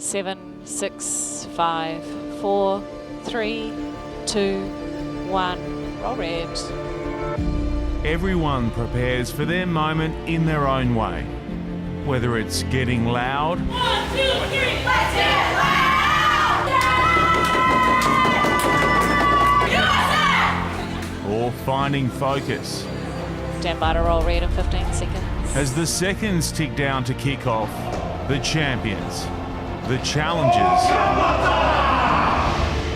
7, 6, 5, 4, 3, 2, 1. Roll red. Everyone prepares for their moment in their own way. Whether it's getting loud, 1, 2, 3, let's get loud! USA! or finding focus. Stand by to roll red in 15 seconds. As the seconds tick down to kick off, the champions, the challengers,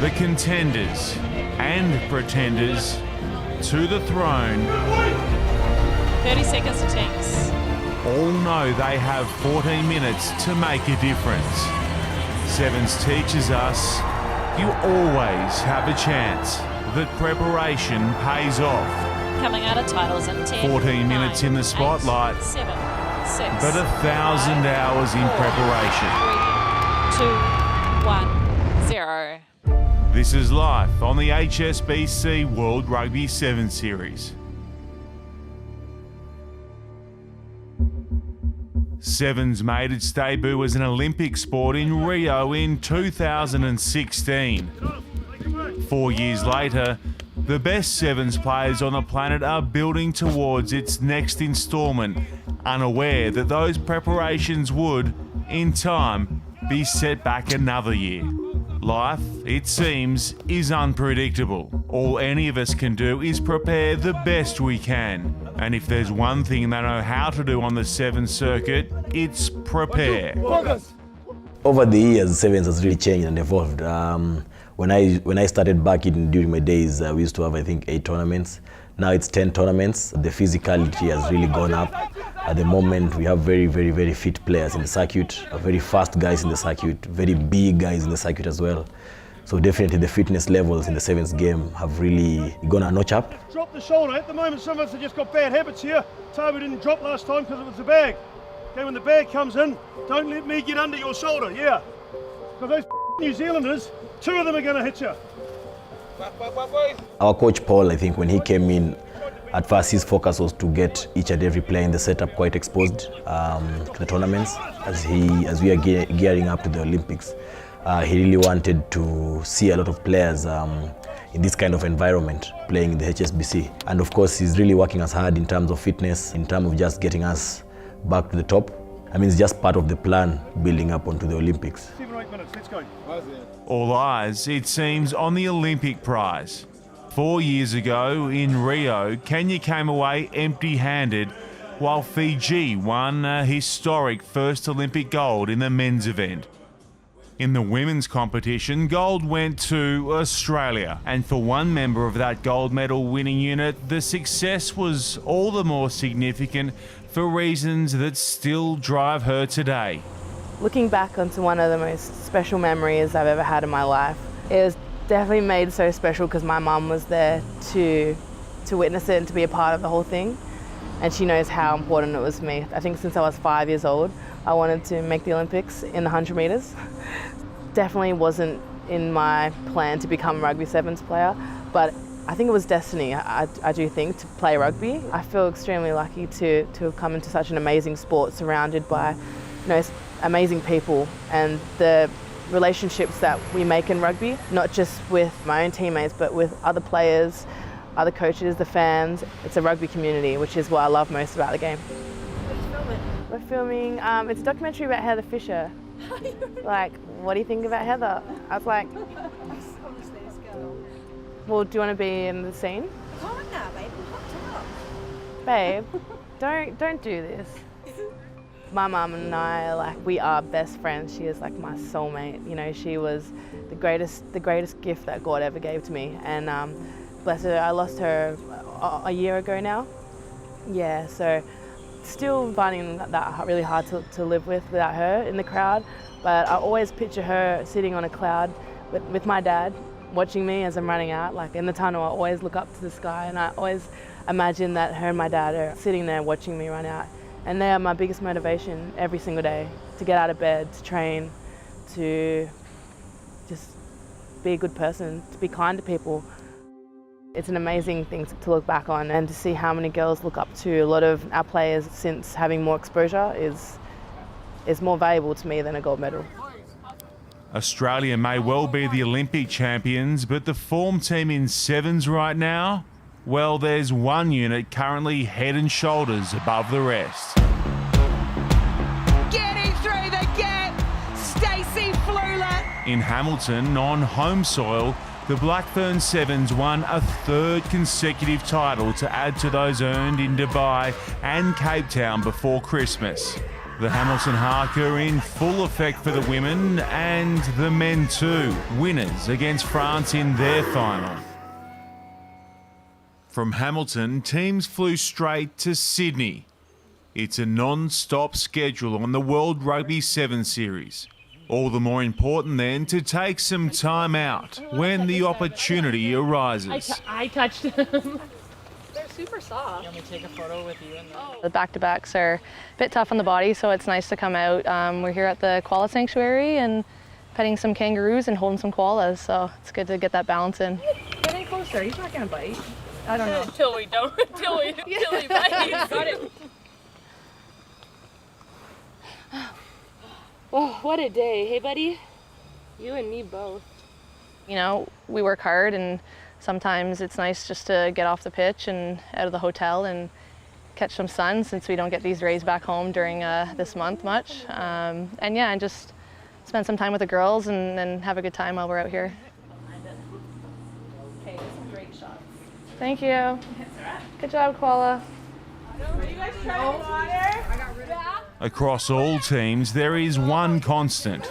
the contenders and pretenders to the throne 30 seconds to Tinks. all know they have 14 minutes to make a difference. Sevens teaches us you always have a chance, that preparation pays off. Coming out of titles in 10, 14 minutes 9, in the spotlight, 8, 7, 6, but 1,000 hours in 4, preparation. 3, 2, 1, 0. This is live on the HSBC World Rugby Sevens series. Sevens made its debut as an Olympic sport in Rio in 2016. 4 years later, the best Sevens players on the planet are building towards its next instalment, unaware that those preparations would, in time, be set back another year. Life, it seems, is unpredictable. All any of us can do is prepare the best we can. And if there's one thing they know how to do on the Sevens circuit, it's prepare. Over the years, Sevens has really changed and evolved. When I started back during my days, we used to have, I think, 8 tournaments. Now it's 10 tournaments. The physicality has really gone up. At the moment, we have very, very, very fit players in the circuit, very fast guys in the circuit, very big guys in the circuit as well. So definitely the fitness levels in the Sevens game have really gone a notch up. Drop the shoulder. At the moment, some of us have just got bad habits here. Toba didn't drop last time because it was the bag. Okay, when the bag comes in, don't let me get under your shoulder, yeah. Because those New Zealanders, 2 of them are going to hit you. Our coach Paul, I think, when he came in, at first his focus was to get each and every player in the setup quite exposed to the tournaments as we are gearing up to the Olympics. He really wanted to see a lot of players in this kind of environment playing in the HSBC. And of course, he's really working us hard in terms of fitness, in terms of just getting us back to the top. I mean, it's just part of the plan building up onto the Olympics. 7 or 8 minutes, let's go. All eyes, it seems, on the Olympic prize. 4 years ago in Rio, Kenya came away empty-handed, while Fiji won a historic first Olympic gold in the men's event. In the women's competition, gold went to Australia, and for one member of that gold medal winning unit, the success was all the more significant for reasons that still drive her today. Looking back onto one of the most special memories I've ever had in my life, it was definitely made so special because my mum was there to witness it and to be a part of the whole thing, and she knows how important it was to me. I think since I was 5 years old, I wanted to make the Olympics in the 100 metres. Definitely wasn't in my plan to become a rugby sevens player, but I think it was destiny, I do think, to play rugby. I feel extremely lucky to have come into such an amazing sport surrounded by amazing people, and the relationships that we make in rugby, not just with my own teammates, but with other players, other coaches, the fans. It's a rugby community, which is what I love most about the game. We're filming, it's a documentary about Heather Fisher. Like, what do you think about Heather? I was like, Obviously this girl. well, do you want to be in the scene? Oh, no, babe, I'm Babe, don't do this. My mum and I, we are best friends. She is like my soulmate. You know, she was the greatest gift that God ever gave to me. And bless her, I lost her a year ago now. Yeah, so still finding that really hard to live without her in the crowd. But I always picture her sitting on a cloud with my dad, watching me as I'm running out. Like in the tunnel, I always look up to the sky, and I always imagine that her and my dad are sitting there watching me run out. And they are my biggest motivation every single day, to get out of bed, to train, to just be a good person, to be kind to people. It's an amazing thing to look back on, and to see how many girls look up to a lot of our players since having more exposure is more valuable to me than a gold medal. Australia may well be the Olympic champions, but the form team in sevens right now, well, there's one unit currently head and shoulders above the rest. Getting through the gap, Stacey Flula. In Hamilton, on home soil, the Blackburn Sevens won a third consecutive title to add to those earned in Dubai and Cape Town before Christmas. The Hamilton Haka in full effect for the women and the men too, winners against France in their final. From Hamilton, teams flew straight to Sydney. It's a non-stop schedule on the World Rugby Sevens series. All the more important then to take some time out when the opportunity arises. I touched him. They're super soft. Let me take a photo with you. The back-to-backs are a bit tough on the body, so it's nice to come out. We're here at the koala sanctuary and petting some kangaroos and holding some koalas, so it's good to get that balance in. Get in closer. He's not gonna bite. I don't know. Until we bite. Got it. Oh, what a day. Hey, buddy. You and me both. You know, we work hard, and sometimes it's nice just to get off the pitch and out of the hotel and catch some sun, since we don't get these rays back home during this month much. And just spend some time with the girls and have a good time while we're out here. Okay, some great shots. Thank you. Good job, koala. Across all teams, there is one constant.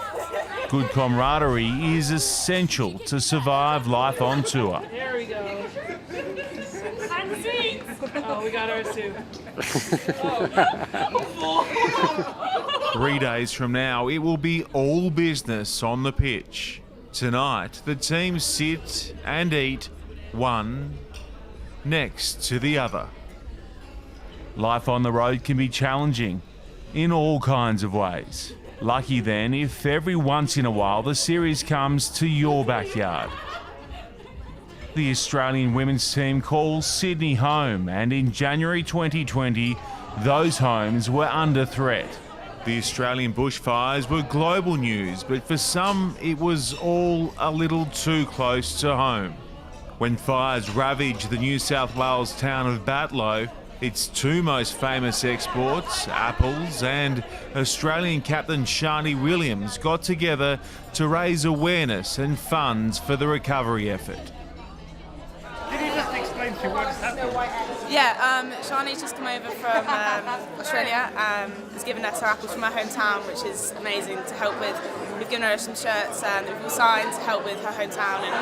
Good camaraderie is essential to survive life on tour. There we go. Behind the scenes. Oh, we got ours too. 3 days from now, it will be all business on the pitch. Tonight, the teams sit and eat one next to the other. Life on the road can be challenging in all kinds of ways. Lucky then if every once in a while the series comes to your backyard. The Australian women's team calls Sydney home, and in January 2020, those homes were under threat. The Australian bushfires were global news, but for some it was all a little too close to home. When fires ravaged the New South Wales town of Batlow, its two most famous exports, apples, and Australian captain Shani Williams got together to raise awareness and funds for the recovery effort. Can you just explain to what has happened? Yeah, Shani's just come over from Australia, has given us our apples from her hometown, which is amazing to help with. We've given her some shirts and we've all signed to help with her hometown and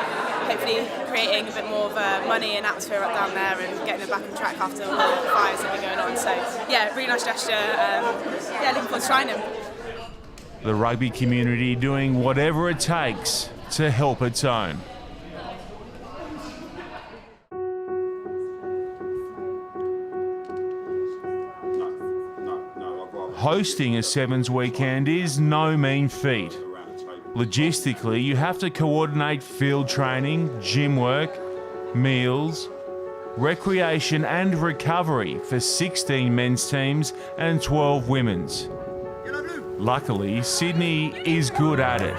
hopefully creating a bit more of money and atmosphere up down there and getting them back on track after all the fires that have been going on. So yeah, really nice gesture. Looking forward to trying them. The rugby community doing whatever it takes to help its own. Hosting a Sevens weekend is no mean feat. Logistically, you have to coordinate field training, gym work, meals, recreation and recovery for 16 men's teams and 12 women's. Luckily, Sydney is good at it.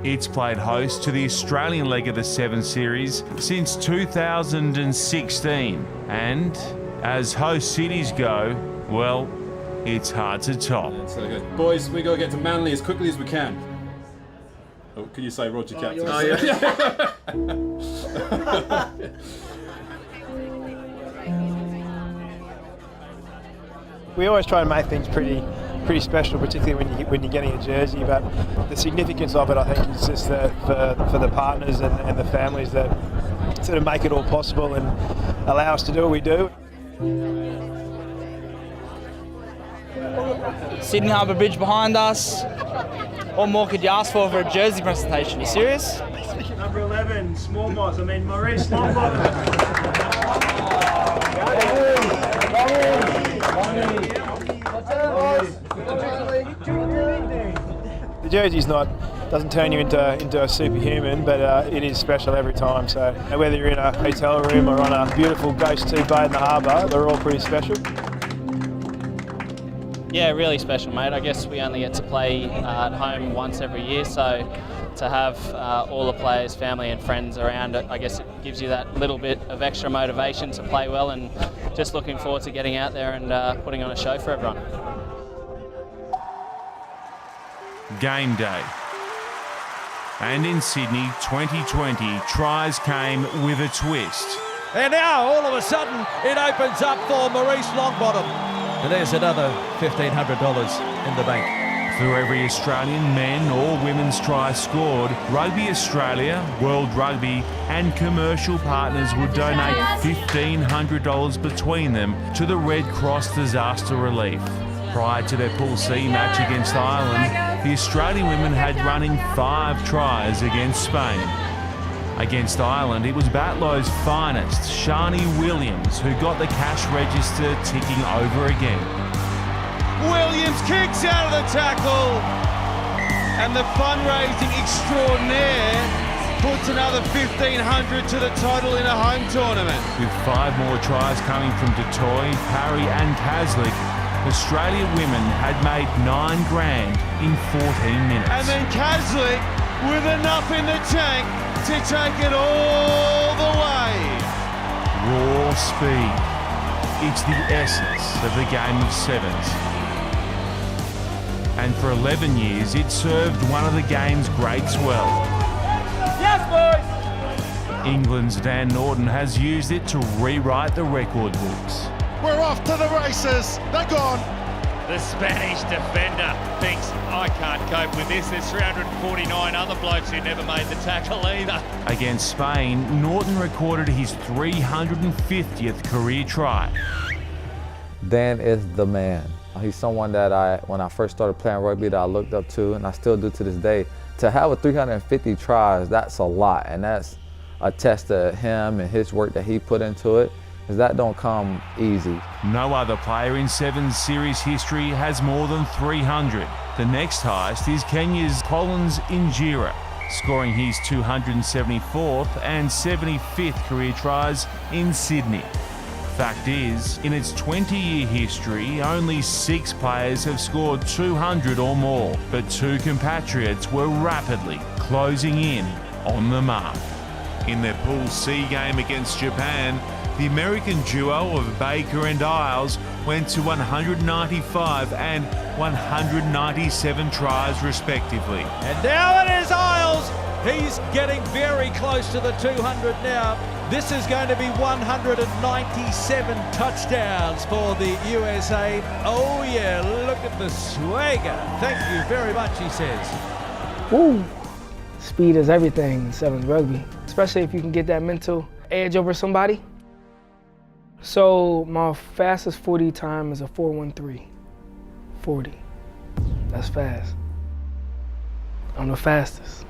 It's played host to the Australian leg of the Sevens series since 2016, and as host cities go, well, it's hard to top. So good. Boys, we got to get to Manly as quickly as we can. Oh, can you say Roger Captain? Oh, yeah. We always try and make things pretty special, particularly when you're getting a jersey. But the significance of it, I think, is just for the partners and the families that sort of make it all possible and allow us to do what we do. Sydney Harbour Bridge behind us. What more could you ask for a jersey presentation? You serious? Number 11, small boss. I mean, Maurice Longbottom. The jersey's doesn't turn you into a superhuman, but it is special every time. So whether you're in a hotel room or on a beautiful ghost tea boat in the harbour, they're all pretty special. Yeah, really special, mate. I guess we only get to play at home once every year, so to have all the players, family and friends around it. I guess it gives you that little bit of extra motivation to play well, and just looking forward to getting out there and putting on a show for everyone. Game day. And in Sydney 2020, tries came with a twist. And now, all of a sudden, it opens up for Maurice Longbottom. And there's another $1,500 in the bank. For every Australian men or women's try scored, Rugby Australia, World Rugby and commercial partners would donate $1,500 between them to the Red Cross Disaster Relief. Prior to their Pool C match against Ireland, the Australian women had run in 5 tries against Spain. Against Ireland, it was Batlow's finest, Shani Williams, who got the cash register ticking over again. Williams kicks out of the tackle, and the fundraising extraordinaire puts another $1,500 to the total in a home tournament. With 5 more tries coming from Detroit, Parry and Kaslik, Australia women had made $9,000 in 14 minutes. And then Kaslik with enough in the tank to take it all the way. Raw speed. It's the essence of the game of sevens. And for 11 years, it served one of the game's greats well. Yes, boys! England's Dan Norton has used it to rewrite the record books. We're off to the races. They're gone. The Spanish defender thinks, I can't cope with this. There's 349 other blokes who never made the tackle either. Against Spain, Norton recorded his 350th career try. Dan is the man. He's someone that when I first started playing rugby, that I looked up to, and I still do to this day. To have a 350 tries, that's a lot, and that's a test to him and his work that he put into it, because that don't come easy. No other player in Sevens series history has more than 300. The next highest is Kenya's Collins Injera, scoring his 274th and 75th career tries in Sydney. Fact is, in its 20-year history, only 6 players have scored 200 or more, but 2 compatriots were rapidly closing in on the mark. In their Pool C game against Japan, the American duo of Baker and Isles went to 195 and 197 tries respectively. And now it is Isles. He's getting very close to the 200 now. This is going to be 197 touchdowns for the USA. Oh yeah, look at the swagger. Thank you very much, he says. Woo! Speed is everything in sevens rugby, especially if you can get that mental edge over somebody. So my fastest 40 time is a 4:13. 40. That's fast. I'm the fastest.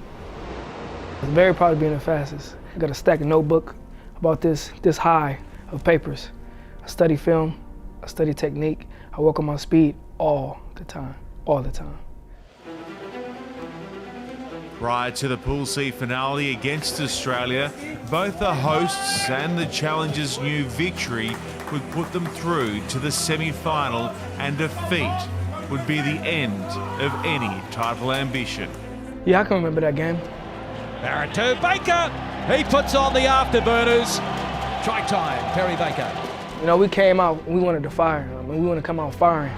I'm very proud of being the fastest. I got a stack of notebook about this high of papers. I study film, I study technique, I work on my speed all the time. Prior to the Pool C finale against Australia, both the hosts and the challengers knew victory would put them through to the semi-final, and defeat would be the end of any title ambition. Yeah, I can remember that game. Barrett to Baker. He puts on the afterburners. Try time, Perry Baker. You know, we came out, we wanted to fire. I mean, we want to come out firing.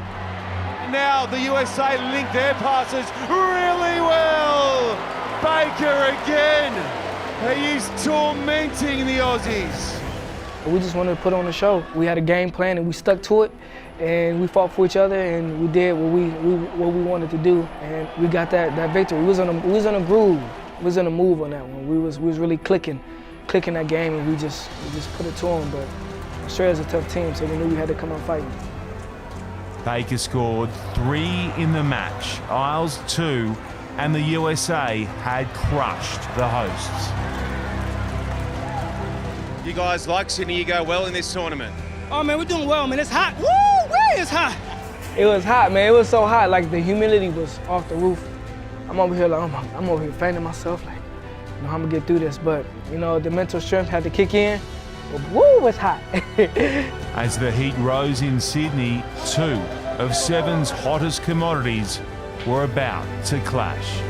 Now the USA link their passes really well. Baker again. He is tormenting the Aussies. We just wanted to put on a show. We had a game plan and we stuck to it, and we fought for each other, and we did what we wanted to do, and we got that victory. We was on a groove. We was in a move on that one. We was really clicking that game, and we just put it to them. But Australia's a tough team, so we knew we had to come out fighting. Baker scored 3 in the match, Isles 2, and the USA had crushed the hosts. You guys like Sydney, you go well in this tournament. Oh man, we're doing well, man. It's hot. Woo! It's hot. It was hot, man. It was so hot. Like the humidity was off the roof. I'm over here, like, I'm over here fanning myself, like, you know, I'm gonna get through this. But you know, the mental strength had to kick in. But woo, it's hot. As the heat rose in Sydney, 2 of Sevens' hottest commodities were about to clash.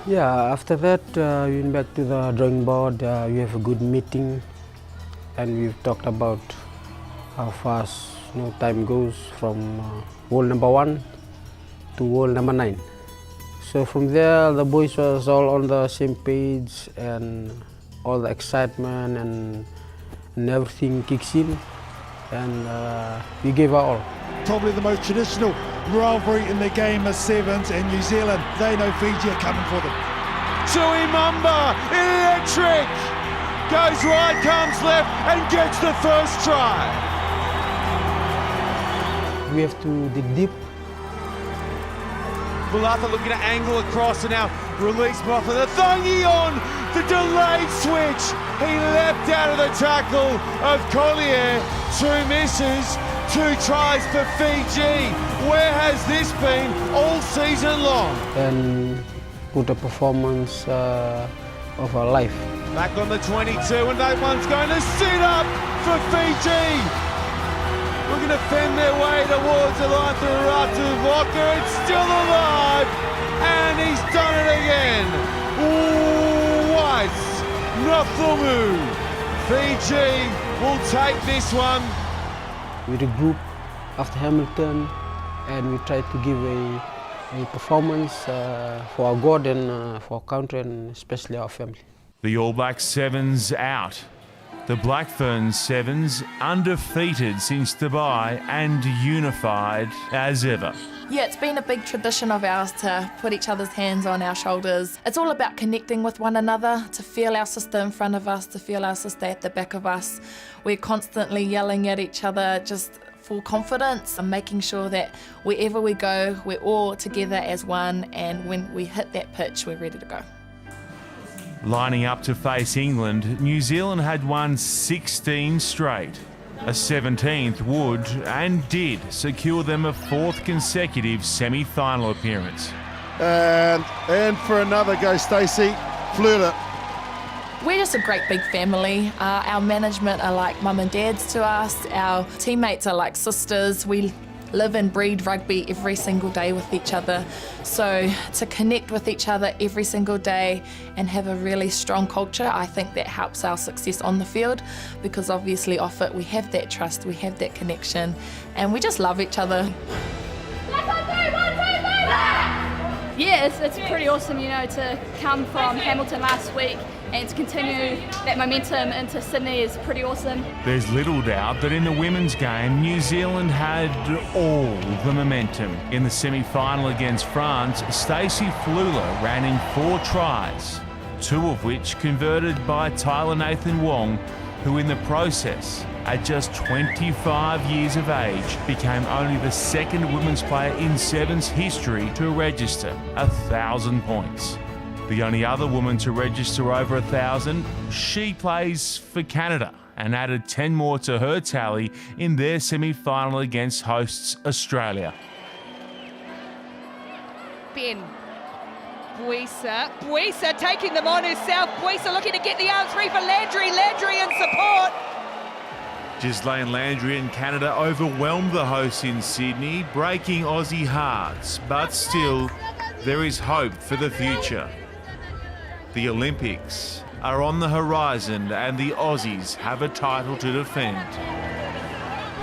Yeah, after that we went back to the drawing board. We have a good meeting, and we've talked about how fast time goes from world number 1 to world number 9. So from there, the boys was all on the same page, and all the excitement and everything kicks in, and we gave our all. Probably the most traditional rivalry in the game of sevens in New Zealand. They know Fiji are coming for them. Tui Mumba, electric! Goes right, comes left, and gets the first try. We have to dig deep. Bulata looking to angle across and now release Moffat. The Thangi on the delayed switch. He leapt out of the tackle of Collier. 2 misses, 2 tries for Fiji. Where has this been all season long? And put a performance of our life. Back on the 22, and that one's going to sit up for Fiji. Looking to fend their way towards the line through Ratu Walker. It's still alive, and he's done it again. Weiss Nothumu. Fiji will take this one. We regrouped after Hamilton, and we tried to give a performance for our God and for our country, and especially our family. The All Black Sevens out. The Black Ferns Sevens undefeated since Dubai and unified as ever. Yeah, it's been a big tradition of ours to put each other's hands on our shoulders. It's all about connecting with one another, to feel our sister in front of us, to feel our sister at the back of us. We're constantly yelling at each other, just full confidence, and making sure that wherever we go, we're all together as one, and when we hit that pitch, we're ready to go. Lining up to face England, New Zealand had won 16 straight. A 17th would and did secure them a 4th consecutive semi-final appearance. And in for another go, Stacey. Fleur. We're just a great big family. Our management are like mum and dads to us. Our teammates are like sisters. We live and breed rugby every single day with each other. So to connect with each other every single day and have a really strong culture, I think that helps our success on the field, because obviously off it we have that trust, we have that connection, and we just love each other. Yeah, it's pretty awesome, you know, to come from Hamilton last week and to continue that momentum into Sydney is pretty awesome. There's little doubt that in the women's game, New Zealand had all the momentum. In the semi-final against France, Stacey Flula ran in 4 tries, 2 of which converted by Tyler Nathan Wong, who in the process, at just 25 years of age, became only the 2nd women's player in Sevens history to register 1,000 points. The only other woman to register over 1,000, she plays for Canada and added 10 more to her tally in their semi-final against hosts Australia. Ben. Buisa taking them on herself. Buisa looking to get the arm free for Landry. Landry in support. Ghislaine Landry and Canada overwhelmed the hosts in Sydney, breaking Aussie hearts, but still, there is hope for the future. The Olympics are on the horizon and the Aussies have a title to defend.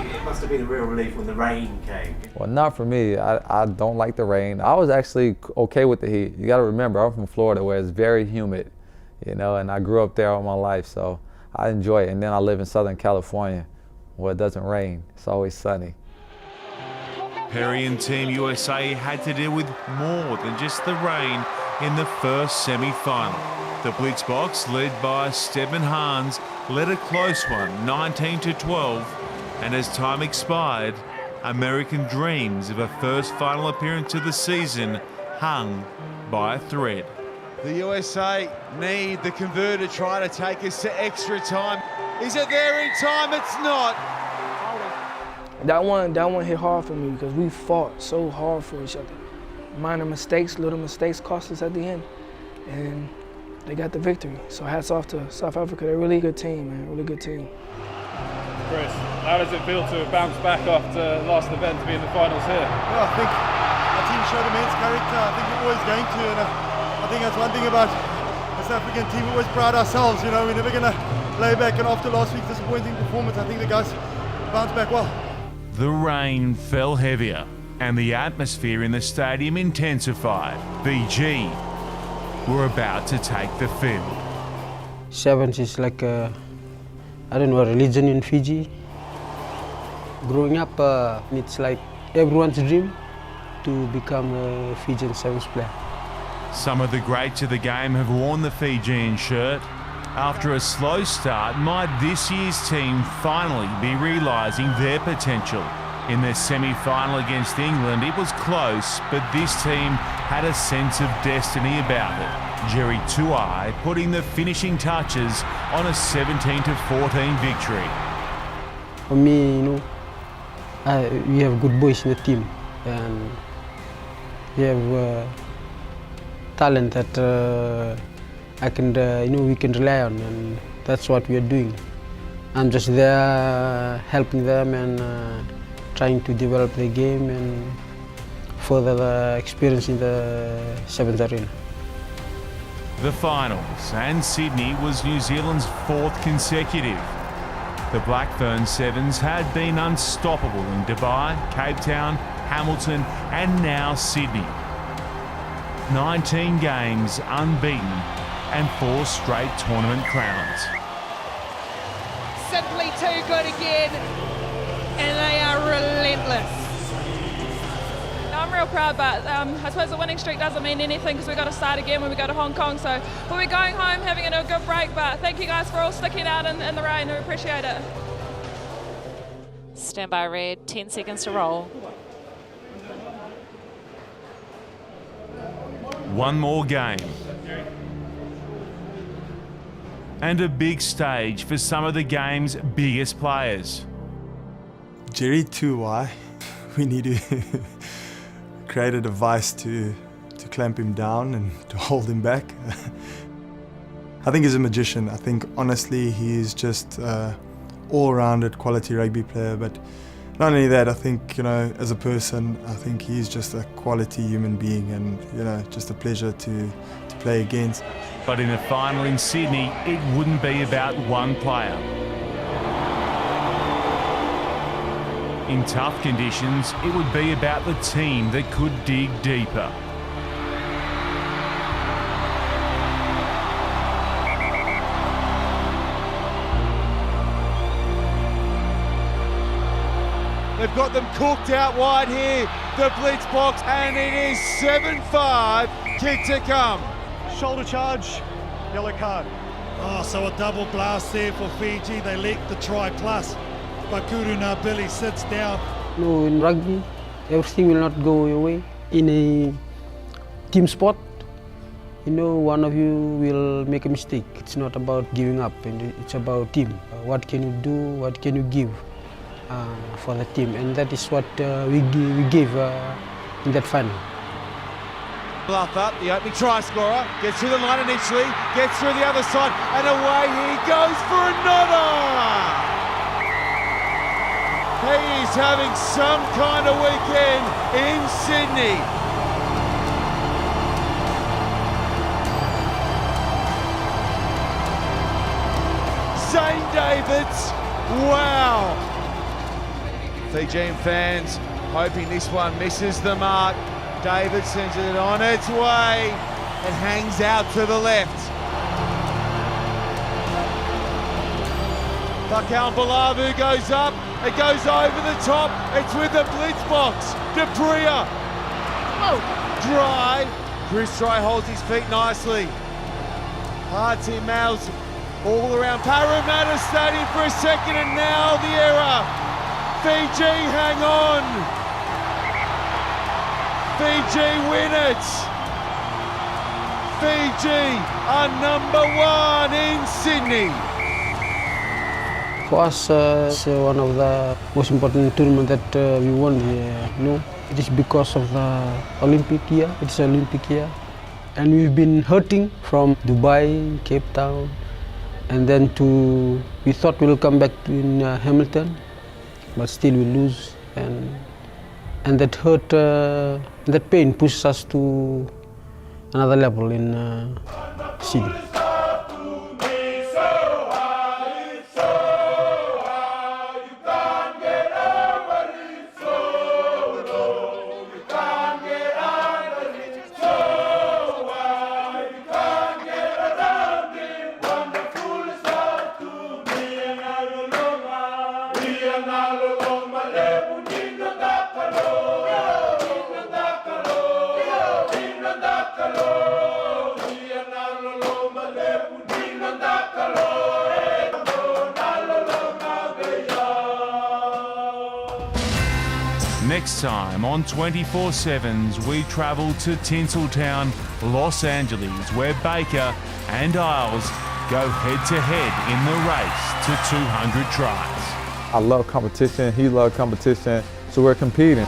It must have been a real relief when the rain came. Well, not for me. I don't like the rain. I was actually okay with the heat. You got to remember, I'm from Florida where it's very humid, you know, and I grew up there all my life, so I enjoy it. And then I live in Southern California where it doesn't rain. It's always sunny. Perry and Team USA had to deal with more than just the rain in the first semi-final. The Blitzboks, led by Stedman Hans, led a close one, 19-12, and as time expired, American dreams of a first final appearance of the season hung by a thread. The USA need the converter try to take us to extra time. Is it there in time? It's not. That one hit hard for me because we fought so hard for each other. Minor mistakes, little mistakes cost us at the end, and they got the victory. So hats off to South Africa. They're a really good team, man, really good team. Chris, how does it feel to bounce back after last event to be in the finals here? Well, I think our team showed immense character. I think we're always going to, and I think think that's one thing about the South African team. We always pride ourselves, you know, we're never going to lay back, and after last week's disappointing performance, I think the guys bounced back well. The rain fell heavier and the atmosphere in the stadium intensified. BG were about to take the field. Sevens is like a, I don't know, a religion in Fiji. Growing up, it's like everyone's dream to become a Fijian Sevens player. Some of the greats of the game have worn the Fijian shirt. After a slow start, might this year's team finally be realising their potential? In their semi-final against England, it was close, but this team had a sense of destiny about it. Jerry Tuai putting the finishing touches on a 17-14 victory. For me, you know, we have good boys in the team, and we have talent that I can, we can rely on, and that's what we are doing. I'm just there helping them and trying to develop the game and further the experience in the Sevens arena. The finals, and Sydney was New Zealand's 4th consecutive. The Blackburn Sevens had been unstoppable in Dubai, Cape Town, Hamilton, and now Sydney. 19 games unbeaten and 4 straight tournament crowns. Simply too good again, and they are relentless. I'm real proud, but I suppose the winning streak doesn't mean anything because we've got to start again when we go to Hong Kong. So we'll be going home, having a good break, but thank you guys for all sticking out in the rain. We appreciate it. Stand by red, 10 seconds to roll. One more game. And a big stage for some of the game's biggest players. Jerry Tuai, we need to create a device to clamp him down and to hold him back. I think he's a magician. I think honestly he's just all-rounded quality rugby player, but not only that, I think, as a person, I think he's just a quality human being, and just a pleasure to play against. But in the final in Sydney, it wouldn't be about one player. In tough conditions, it would be about the team that could dig deeper. They've got them cooked out wide here, the blitz box, and it is 7-5, kick to come. Shoulder charge, yellow card. Oh, so a double blast there for Fiji. They leaked the try plus. Bakuru Nabili sits down. No, in rugby, everything will not go your way. In a team sport, one of you will make a mistake. It's not about giving up, and it's about team. What can you do? What can you give for the team? And that is what we gave in that final. Bluff up, the opening try scorer, gets through the line initially, gets through the other side, and away he goes for another! He is having some kind of weekend in Sydney. St. David's, wow! Fijian fans hoping this one misses the mark. David sends it on its way. It hangs out to the left. Pakal Balavu goes up. It goes over the top. It's with the blitz box. Debria. Oh, Dry. Chris Dry holds his feet nicely. Hearts in mouths all around Parramatta Stadium for a second, and now the error. Fiji hang on. Fiji win it. Fiji are #1 in Sydney. For us, it's one of the most important tournaments that we won here. It is because of the Olympic year. It's an Olympic year, and we've been hurting from Dubai, Cape Town, and then we thought we'll come back in Hamilton, but still we lose, and that hurt, that pain pushes us to another level in Sydney. Next time on 24/7s, we travel to Tinseltown, Los Angeles, where Baker and Isles go head-to-head in the race to 200 tries. I love competition, he loves competition, so we're competing.